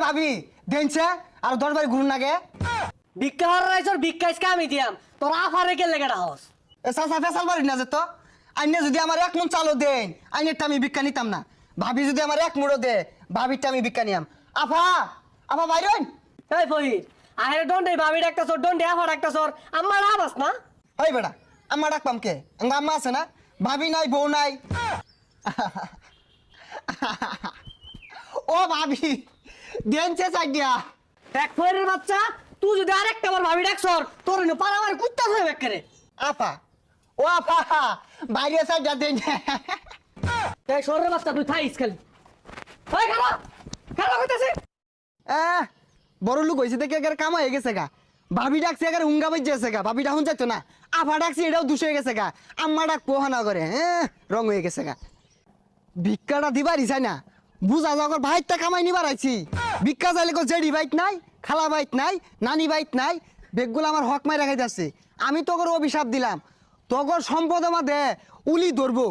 ভাবি দেনছে আর 10 বারে ঘুরুন নাগে ভিক্ষা হরাইছর ভিক্ষাইছকে আমি দিয়াম তোর আফারে কে লেগে ডাহস এ চাচা ফেসাল বাড়ি না যেত আইনে যদি আমার 1 মন চালও দেন আইনেরটা আমি ভিক্ষা নিতাম না ভাবি যদি আমার 1 মুড়ো দে ভাবিরটা আমি ভিক্ষা নিয়াম আফা আফা বাইরন এই ফহির আহের দন্ডে ভাবি ডাকতাছর দন্ডে আফা ডাকতাছর আমার আবাস না ওই বেটা আম্মা ডাকপাম কে আঙ্গা আম্মা আছে না ভাবি নাই বউ নাই ও ভাবি দেনছে চাইডিয়া এক ফহিরের বাচ্চা তুই যদি আরেকটা বার ভাবি ডাকছর তোর নো পারাবার কুত্তা হয়ে বেকরে আপা ও আপা বাইরে চাইডা দেন এই শহরের বাচ্চা তুই থাইস খালি ওই খারাপ খারাপ কইতাছে বড় লোক হয়েছে দেখে এগার কাম হয়ে গেছে গা ভাবি ডাকছে এগার হুঙ্গা বাজছে গা ভাবি ডাকুন যাইতো না আফা ডাকছে এটাও দুষ হয়ে গেছে গা আম্মা ডাক পোহানা করে রং হয়ে গেছে গা ভিক্ষাটা দিবারই চাই না বুঝা যাওয়ার ভাইটা কামাই নিবার আইছি ভিক্ষা চাইলে কো জেডি বাইক নাই খালা বাইক নাই নানি বাইক নাই বেগগুলো আমার হক মাই রাখাই যাচ্ছে আমি তোর অভিশাপ দিলাম তোর সম্পদ আমাদের উলি ধরবো